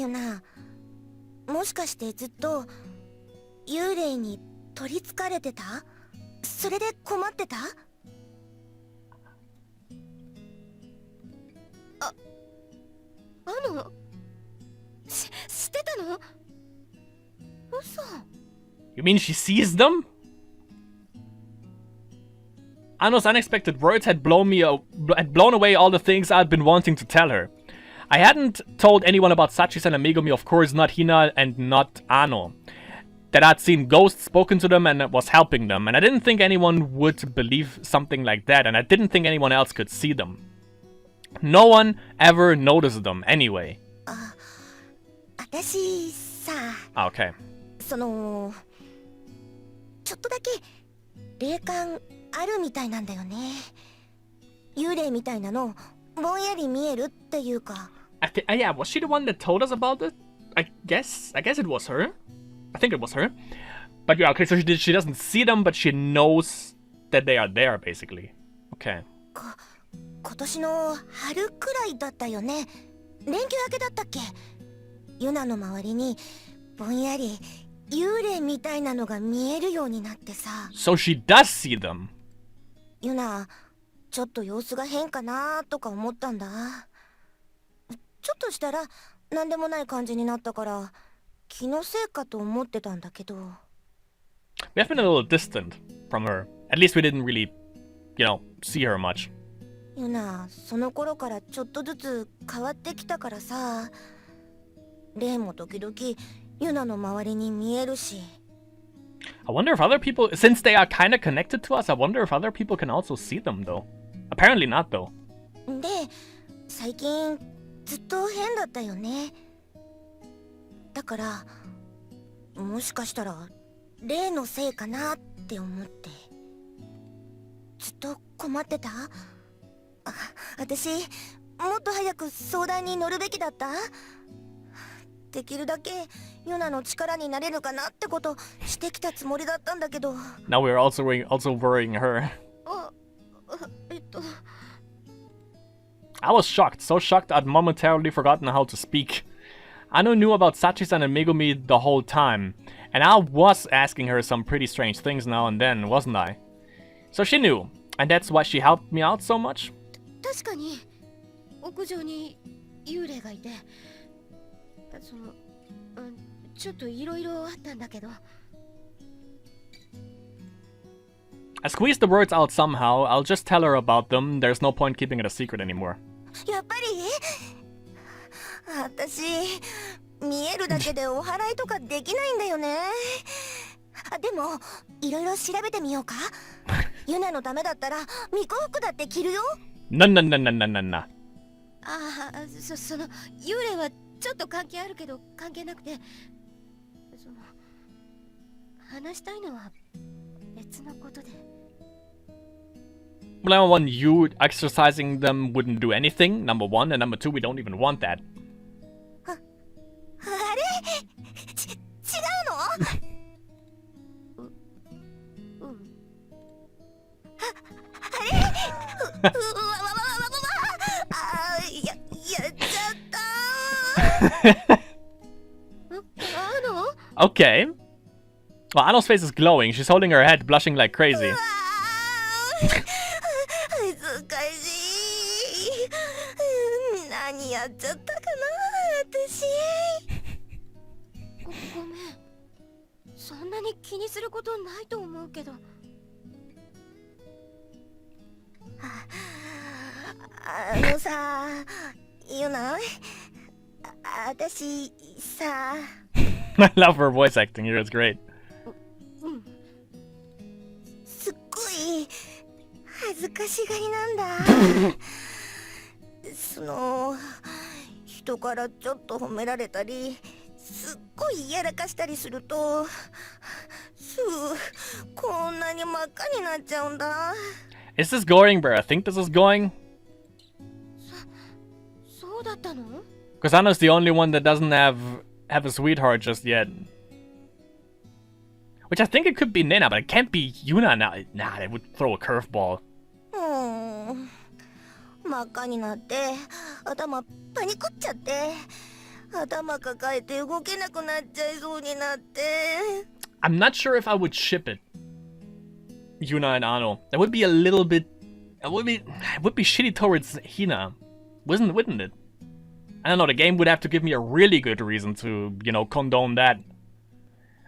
ユナ、もしかしてずっと幽霊に取りつかれてた？それで困ってた？してたの？嘘。 You mean she sees them? Ano's unexpected words had blown away all the things I'd been wanting to tell her. I hadn't told anyone about Sachi-san and Megumi, of course not Hina and not Ano. That I'd seen ghosts, spoken to them, and was helping them. And I didn't think anyone would believe something like that, and I didn't think anyone else could see them. No one ever noticed them, anyway. Okay. ちょっとだけ霊感あるみたいなんだよね。幽霊みたいなのぼんやり見えるっていうか。Yeah, was she the one that told us about it? I guess it was her. I think it was her. But yeah, okay, so she doesn't see them, but she knows that they are there, basically. Okay. 今年の春くらいだったよね。連休明けだったっけ？ユナの周りにぼんやり幽霊みたいなのが見えるようになってさ。So she does see them. ユナ、ちょっと様子が変かなとか思ったんだ。ちょっとしたら何でもない感じになったから気のせいかと思ってたんだけど。We have been a little distant from her. At least we didn't really, see her much. ユナ、その頃からちょっとずつ変わってきたからさ。霊も時々ユナの周りに見えるし。I wonder if other people, since they are kind of connected to us, I wonder if other people can also see them, though. Apparently not, though. で、最近ずっと変だったよね。だから、もしかしたら霊のせいかなって思って。ずっと困ってた？私、もっと早く相談に乗るべきだった？できるだけユナの力になれるかなってことしてきたつもりだったんだけど。Now we're also worrying her. I was shocked, so shocked I'd momentarily forgotten how to speak. Ano knew about Sachi-san and Megumi the whole time, and I was asking her some pretty strange things now and then, wasn't I? So she knew, and that's why she helped me out so much? 確かに屋上に幽霊がいて、ちょっといろいろあったんだけど。I squeezed the words out somehow. I'll just tell her about them. There's no point keeping it a secret anymore. やっぱり私見えるだけでお祓いとかできないんだよね。でもいろいろ調べてみようか。ユナのためだったら巫女服だって着るよ。な。その幽霊はちょっと関係あるけど関係なくて、話したいのは別のことで。Well, number one, you exercising them wouldn't do anything, number one, and number two, we don't even want that. あれ？違うの？あれ？やっちゃった。Okay. Well, Ano's face is glowing. She's holding her head, blushing like crazy. 恥ずかしい。何やっちゃったかな、私。ごめん。そんなに気にすることないと思うけど。さ、ユナ、私さ。I love her voice acting here. It's great. すっごい恥ずかしがりなんだ。人からちょっと褒められたり、すっごいやらかしたりすると、こんなに真っ赤になっちゃうんだ。Is this going where I think this is going? そうだったの? Because Anna's the only one that doesn't have a sweetheart just yet. Which I think it could be Nena, but it can't be Yuna now. Nah, they would throw a curveball. 真っ赤になって頭パニクっちゃって、頭抱えて動けなくなっちゃいそうになって。I'm not sure if I would ship it. Yuna and Ano. That would be a little bit. It would be shitty towards Hina, wouldn't it? I don't know. The game would have to give me a really good reason to, condone that.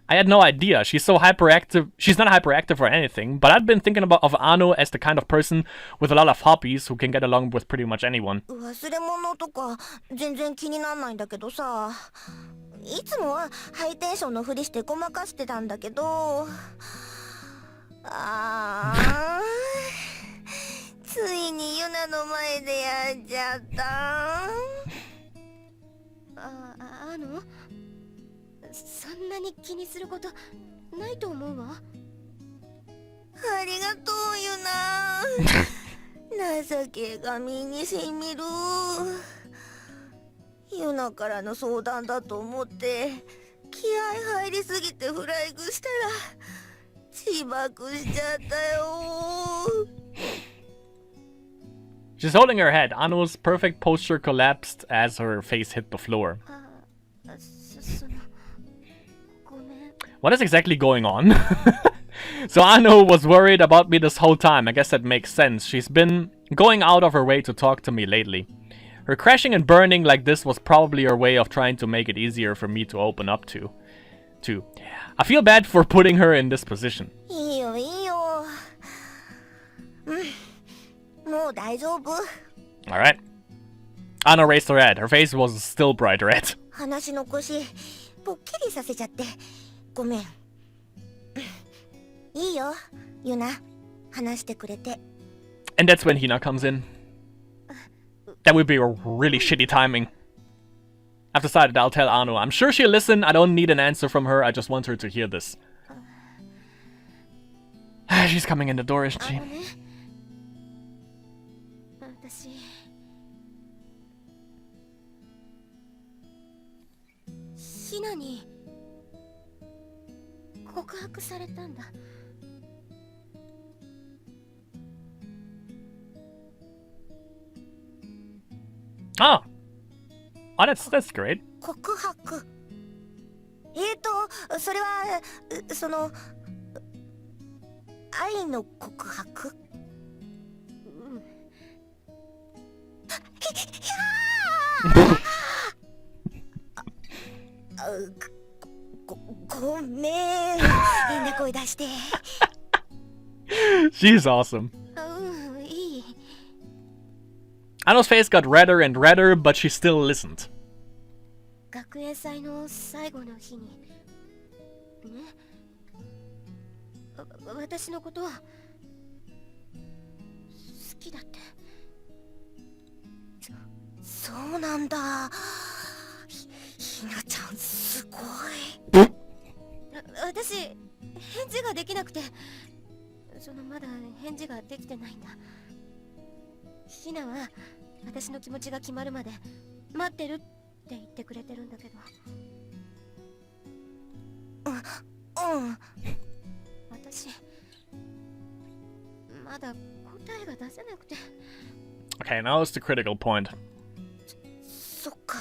I had no idea. She's so hyperactive. She's not hyperactive or anything, but I've been thinking of Ano as the kind of person with a lot of hobbies who can get along with pretty much anyone. 忘れ物とか全然気になんないんだけどさ。いつもはハイテンションのふりしてごまかしてたんだけど。ついにユナの前でやっちゃった。そんなに気にすることないと思うわ。ありがとうユナ。情けが身にしみる。ユナからの相談だと思って気合入りすぎてフライングしたら自爆しちゃったよ。She's holding her head. Ano's perfect posture collapsed as her face hit the floor. What is exactly going on? So Ano was worried about me this whole time. I guess that makes sense. She's been going out of her way to talk to me lately. Her crashing and burning like this was probably her way of trying to make it easier for me to open up to. I feel bad for putting her in this position. いいよいいよ。もう大丈夫。Alright. Ano raised her head. Her face was still bright red. 話の腰ぽっきりさせちゃってごめん。いいよユナ、話してくれて。 And that's when Hina comes in. That would be a really shitty timing. I've decided I'll tell Ano. I'm sure she'll listen. I don't need an answer from her. I just want her to hear this. She's coming in the door, isn't she? 私ヒナに告白されたんだ。Oh. Oh, that's great. 告白。それはその愛の告白。ごめん。変な声出して。She's awesome. いい。 Ano's face got redder and redder, but she still listened. 学園祭の最後の日にね、私のことは好きだって。そうなんだ。ひなちゃんすごい。私返事ができなくて、まだ返事ができてないんだ。ひなは私の気持ちが決まるまで待ってるって言ってくれてるんだけど。私まだ答えが出せなくて。 Okay, now it's the critical point. そっか。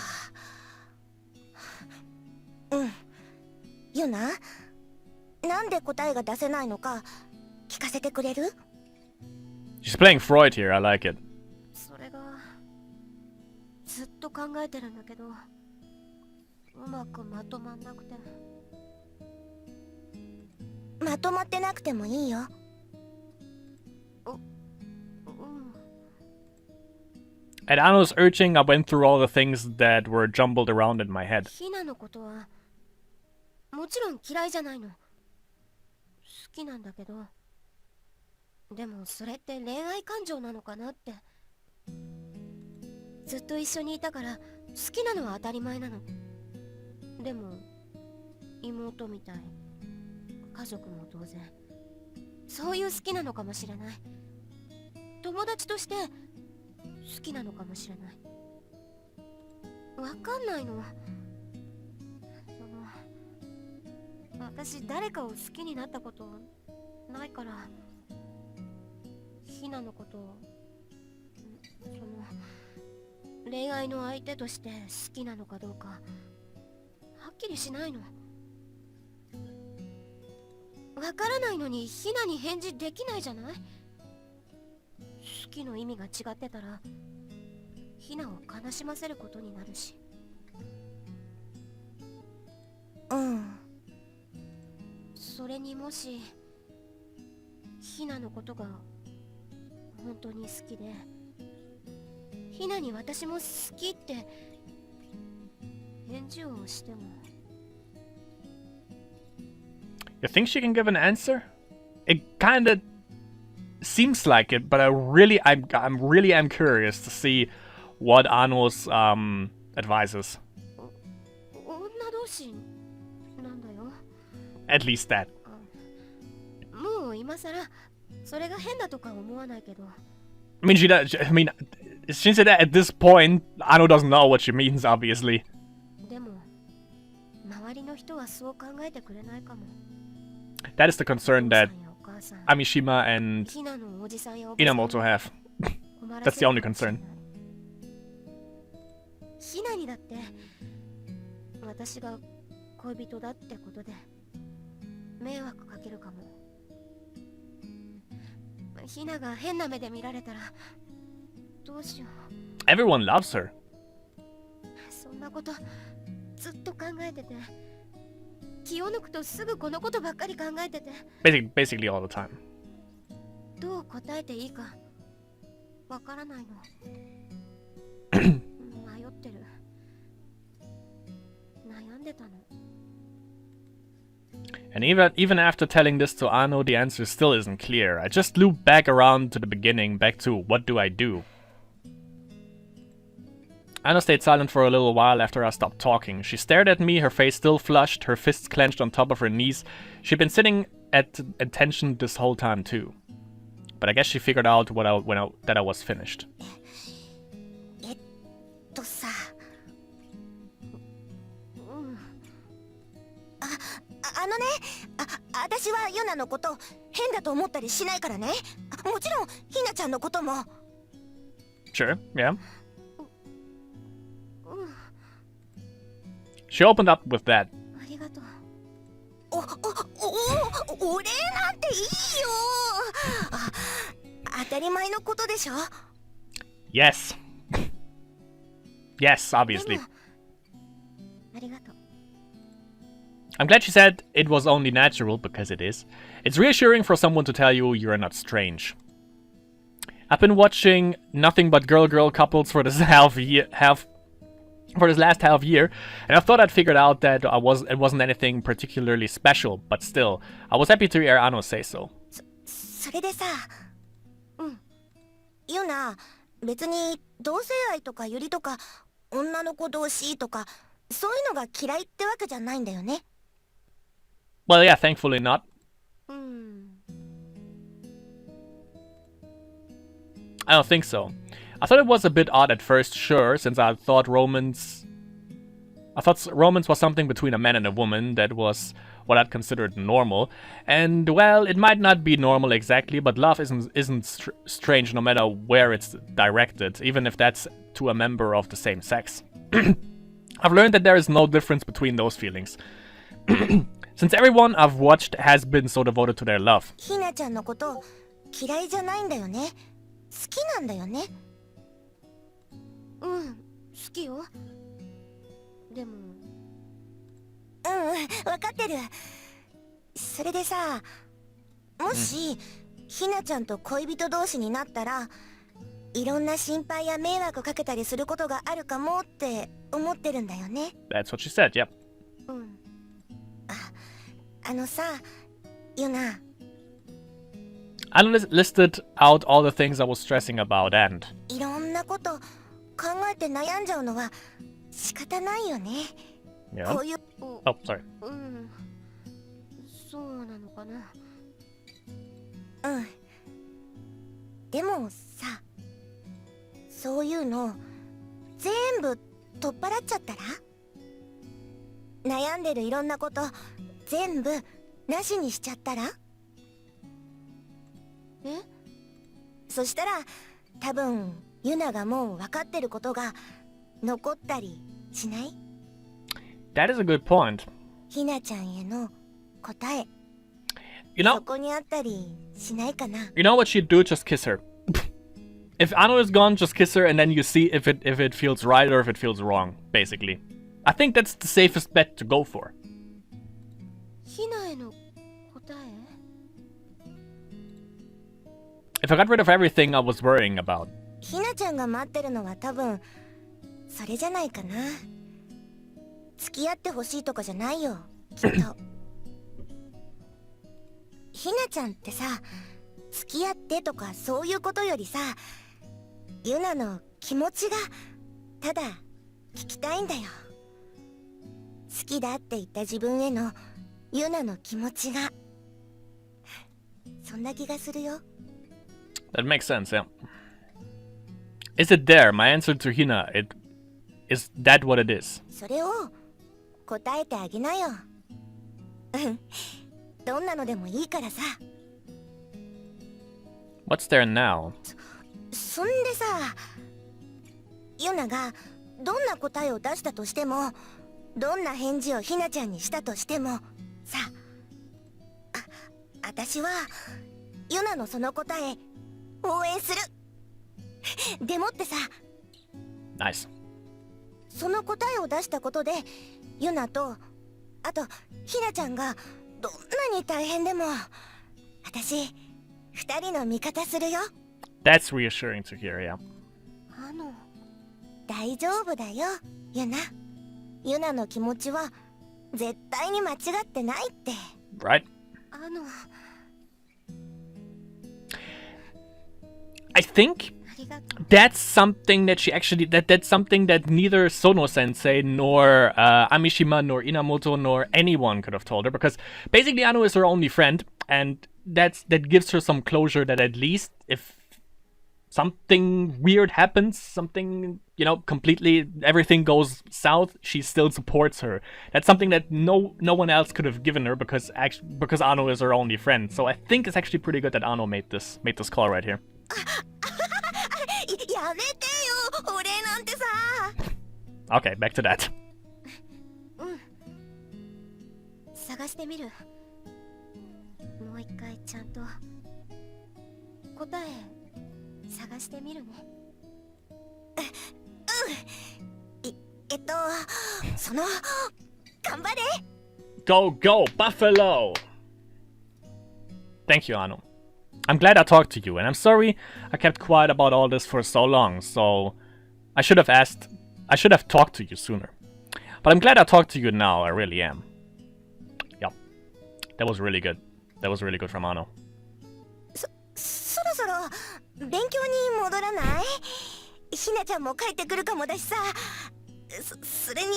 ユナ、なんで答えが出せないのか聞かせてくれる？ She's playing Freud here. I like it. それがずっと考えてるんだけど、うまくまとまんなくて。まとまってなくてもいいよ。At Ano's urging, I went through all the things that were jumbled around in my head. ヒナのことはもちろん嫌いじゃないの。好きなんだけど、でもそれって恋愛感情なのかなって。ずっと一緒にいたから好きなのは当たり前なの。でも妹みたい、家族も当然そういう好きなのかもしれない。友達として好きなのかもしれない。わかんないの。私誰かを好きになったことないから、ヒナのことを恋愛の相手として好きなのかどうかはっきりしないの。わからないのにヒナに返事できないじゃない。好きの意味が違ってたらヒナを悲しませることになるし。うん。それにもしヒナのことが本当に好きでヒナに私も好きって返事をしても。 You think she can give an answer? It kinda seems like it, but I'm really am curious to see what Ano's advice is. 女同士なんだよ。 At least that. もう今さらそれが変だとか思わないけど。 I mean, she said that at this point, Ano doesn't know what she means, obviously. でも周りの人はそう考えてくれないかも。 That is the concern that お母さん Amishima and ヒナのおじさんやおばさん Inamoto have. 困ら That's せ the る only かもしれ concern. ない。ヒナにだって私が恋人だってことで迷惑かけるかも。ヒナが変な目で見られたらどうしよう。 Everyone loves her. そんなことずっと考えてて、気を抜くとすぐこのことばっかり考えてて、 Basically all the time. どう答えていいかわからないの。迷ってる。悩んでたの。 And even after telling this to Ano, the answer still isn't clear. I just loop back around to the beginning, back to what do I do? Ano stayed silent for a little while after I stopped talking. She stared at me, her face still flushed, her fists clenched on top of her knees. She'd been sitting at attention this whole time too. But I guess she figured out that I was finished. さ、私はユナのこと変だと思ったりしないからね。もちろんひなちゃんのことも。 Sure, yeah. She opened up with that. ありがとう。お礼なんていいよ。当たり前のことでしょ。 Yes. Yes, obviously. ありがとう。 I'm glad she said it was only natural, because it is. It's reassuring for someone to tell you you're not strange. I've been watching nothing but girl-girl couples for this last half year, and I thought I'd figured out that it wasn't anything particularly special, but still, I was happy to hear Ano say so. それでさ、ユナ、別に同性愛とかユリとか女の子同士とかそういうのが嫌いってわけじゃないんだよね。 Well, yeah, thankfully not. I don't think so. I thought it was a bit odd at first, sure, since I thought romance was something between a man and a woman that was what I'd considered normal. And, well, it might not be normal exactly, but love isn't strange no matter where it's directed, even if that's to a member of the same sex. I've learned that there is no difference between those feelings. Since everyone I've watched has been so devoted to their love. ひなちゃんのこと嫌いじゃないんだよね。好きなんだよね。好きよ。でも。わかってる。それでさ、もし、ひなちゃんと恋人同士になったら、いろんな心配や迷惑かけたりすることがあるかもって思ってるんだよね。That's what she said, yep. さ、ユナ。I listed out all the things I was stressing about and... いろんなこと考えて悩んじゃうのは仕方ないよね。Yeah. こういう。Oh, sorry. そうなのかな。でもさ、そういうの全部取っ払っちゃったら、悩んでるいろんなこと全部なしにしちゃったら。そしたら多分ユナがもう分かってることが残ったりしない？ That is a good point. ひなちゃんへの答え、 You そ know, こにあったりしないかな？ you know what she'd do? Just kiss her. If Ano is gone, just kiss her, and then you see if it feels right or if it feels wrong. Basically, I think that's the safest bet to go for. ヒナへの答え？ If I got rid of everything I was worrying about, ひなちゃんが待ってるのは多分それじゃないかな。付き合ってほしいとかじゃないよ、きっと。ひなちゃんってさ、付き合ってとかそういうことよりさ、ユナの気持ちがただ聞きたいんだよ。好きだって言った自分へのユナの気持ちが、そんな気がするよ。 that makes sense, yeah. Is it there? My answer to Hina, is that what it is? それを答えてあげなよ。うん、どんなのでもいいからさ。 What's there now? そんでさ、ユナがどんな答えを出したとしても、どんな返事をひなちゃんにしたとしてもさ、私はユナのその答え応援する。でもってさ、 Nice. その答えを出したことでユナとあとひなちゃんがどんなに大変でも私二人の味方するよ。 That's reassuring to hear, yeah. あの、大丈夫だよ、ユナ。ユナの気持ちは絶対に間違ってないって。 Right? あの、 I think ありがとう。 that's something that she actually that's something that neither Sono Sensei nor Amishima nor Inamoto nor anyone could have told her, because basically Ano is her only friend, and that gives her some closure that at least if something weird happens, something, you know, completely everything goes south, she still supports her. That's something that no one else could have given her, because Ano is her only friend. So I think it's actually pretty good that Ano made this call right here. やめてよ、お礼なんてさ。 Okay, back to that. 探してみる。もう一回ちゃんと答え探してみるね。その頑張れ。 Go, Buffalo! Thank you, Ano. I'm glad I talked to you, and I'm sorry I kept quiet about all this for so long, so I should have talked to you sooner. But I'm glad I talked to you now, I really am. Yep. That was really good. That was really good from Ano. そろそろ勉強に戻らない？ひなちゃんも帰ってくるかもだしさ。それに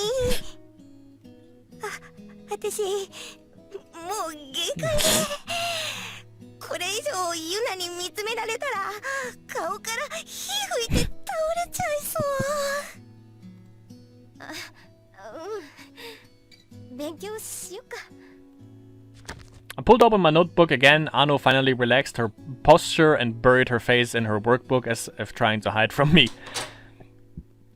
私もう限界で、これ以上ユナに見つめられたら顔から火吹いて倒れちゃいそう。勉強しようか。 I pulled open my notebook again. Ano finally relaxed her posture and buried her face in her workbook as if trying to hide from me.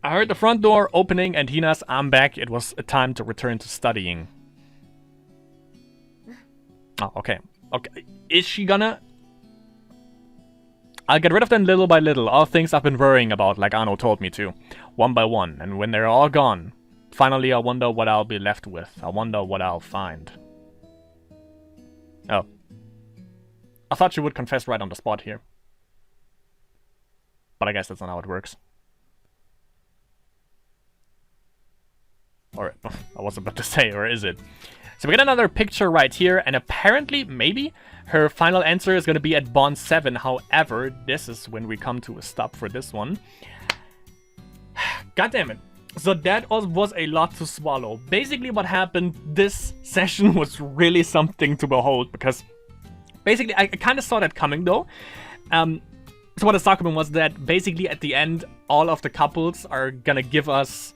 I heard the front door opening and Hina's "I'm back." It was a time to return to studying. Oh, okay. Okay. Is she gonna... I'll get rid of them little by little. All things I've been worrying about, like Ano told me to. One by one. And when they're all gone, finally I wonder what I'll be left with. I wonder what I'll find. Oh. I thought she would confess right on the spot here. But I guess that's not how it works. Or, I was about to say, or is it? So we get another picture right here, and apparently, maybe, her final answer is going to be at Bond 7. However, this is when we come to a stop for this one. God damn it. So that was a lot to swallow. Basically what happened this session was really something to behold, because basically I kind of saw that coming though. So what has happened was that basically at the end all of the couples are gonna give us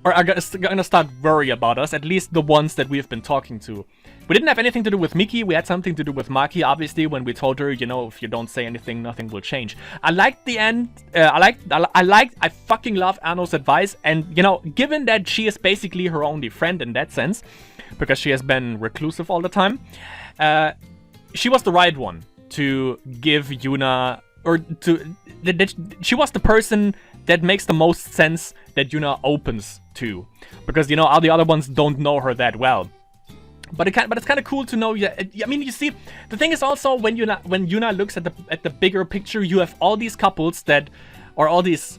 or are gonna start worry about us, at least the ones that we've been talking to. We didn't have anything to do with Miki, we had something to do with Maki, obviously, when we told her, you know, if you don't say anything, nothing will change. I liked the end, I fucking love Anno's advice, and, you know, given that she is basically her only friend in that sense, because she has been reclusive all the time, she was the right one to give Yuna, or to, she was the person that makes the most sense that Yuna opens to, because, you know, all the other ones don't know her that well. But it's kind of cool to know. Yeah, I mean, you see, the thing is also when Yuna looks at the bigger picture, you have all these couples that, or all these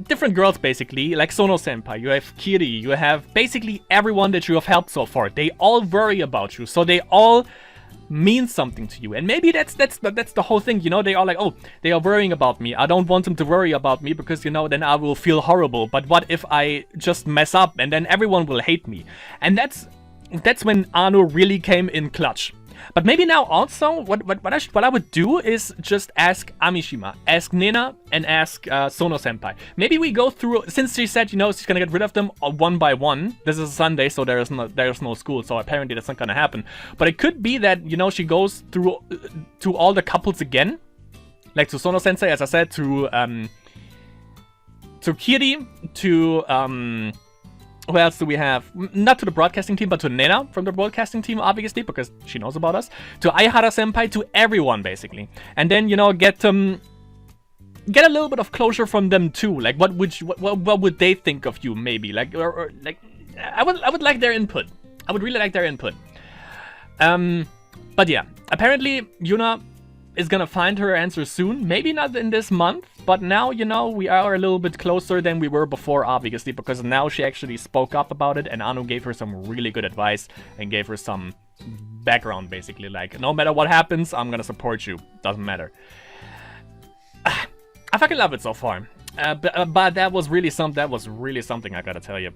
different girls basically, like Sono Senpai. You have Kiri. You have basically everyone that you have helped so far. They all worry about you, so they all mean something to you. And maybe that's the whole thing. You know, they are like, oh, they are worrying about me. I don't want them to worry about me because, you know, then I will feel horrible. But what if I just mess up and then everyone will hate me? And that's when Anno really came in clutch. But maybe now also, what I would do is just ask Amishima, ask Nena, and ask Sono Senpai. Maybe we go through, since she said, you know, she's gonna get rid of them one by one. This is a Sunday, so there's no school, so apparently that's not gonna happen. But it could be that, you know, she goes through to all the couples again, like to Sono Sensei, as I said, to Kiri, to who else do we have? Not to the broadcasting team, but to Nena from the broadcasting team, obviously, because she knows about us. To Aihara Senpai, to everyone, basically. And then, you know, get a little bit of closure from them, too. Like, what would they think of you, maybe? Like, or like, I would like their input. I would really like their input. But yeah, apparently, Yuna is gonna find her answer soon. Maybe not in this month, but now, you know, we are a little bit closer than we were before, obviously, because now she actually spoke up about it, and Anu gave her some really good advice and gave her some background, basically, like, no matter what happens, I'm gonna support you. Doesn't matter. I fucking love it so far. But that was really something, I gotta tell you.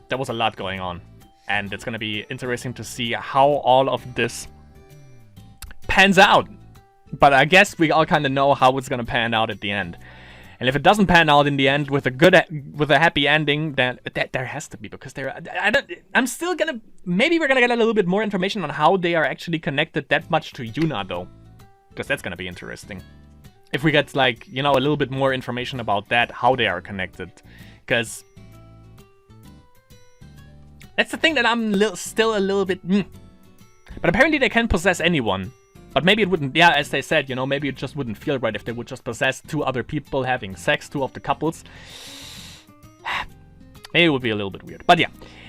There was a lot going on, and it's gonna be interesting to see how all of this pans out. But I guess we all kind of know how it's gonna pan out at the end. And if it doesn't pan out in the end with a happy ending, then there has to be, because I'm still gonna, maybe we're gonna get a little bit more information on how they are actually connected that much to Yuna, though, because that's gonna be interesting. If we get, like, you know, a little bit more information about that, how they are connected, because that's the thing that I'm still a little bit. But apparently they can possess anyone. But maybe it wouldn't, yeah, as they said, you know, maybe it just wouldn't feel right if they would just possess two other people having sex, two of the couples. Maybe it would be a little bit weird. But yeah,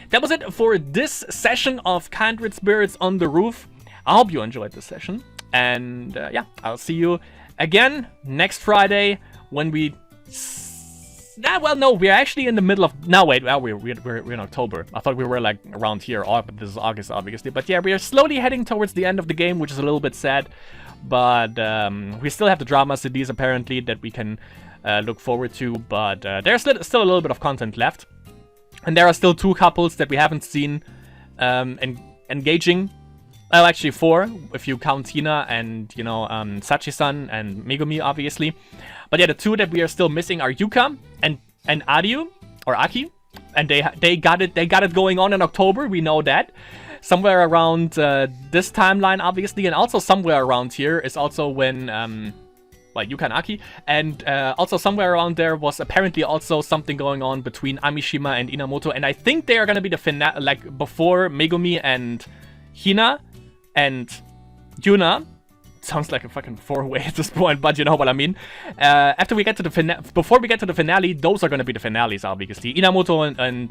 that was it for this session of Kindred Spirits on the Roof. I hope you enjoyed this session. And yeah, I'll see you again next Friday when we... well, no, we're actually in the middle of... No, wait, well, we're in October. I thought we were, like, around here. Oh, but this is August, obviously. But yeah, we are slowly heading towards the end of the game, which is a little bit sad. But we still have the drama CDs, apparently, that we can look forward to. But there's still a little bit of content left. And there are still two couples that we haven't seen engaging. Well, actually 4, if you count Tina and, you know, Sachi-san and Megumi, obviously. But yeah, the 2 that we are still missing are Yuka and Aryu, or Aki. And they got it going on in October, we know that. Somewhere around this timeline, obviously, and also somewhere around here is also when, well, Yuka and Aki. And also somewhere around there was apparently also something going on between Amishima and Inamoto. And I think they are going to be the finale, like, before Megumi and Hina and Yuna. Sounds like a fucking 4-way at this point, but you know what I mean. After we get to the before we get to the finale, those are going to be the finales, obviously. Inamoto and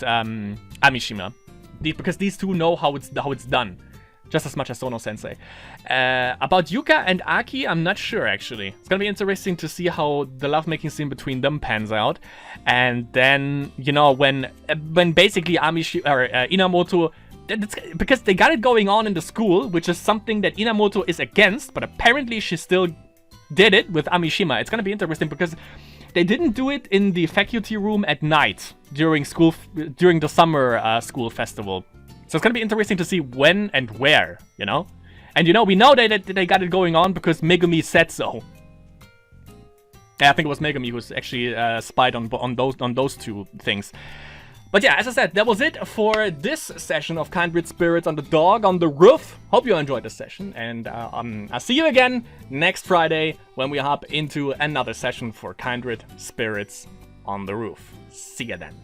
Amishima, because these two know how it's done, just as much as Sono Sensei. About Yuka and Aki, I'm not sure actually. It's gonna be interesting to see how the lovemaking scene between them pans out, and then, you know, when basically Inamoto. Because they got it going on in the school, which is something that Inamoto is against, but apparently she still did it with Amishima. It's gonna be interesting because they didn't do it in the faculty room at night during the summer school festival. So it's gonna be interesting to see when and where, you know? And you know, we know that they got it going on because Megumi said so. Yeah, I think it was Megumi who's actually spied on those two things. But yeah, as I said, that was it for this session of Kindred Spirits on the Dog on the Roof. Hope you enjoyed this session, and I'll see you again next Friday when we hop into another session for Kindred Spirits on the Roof. See ya then.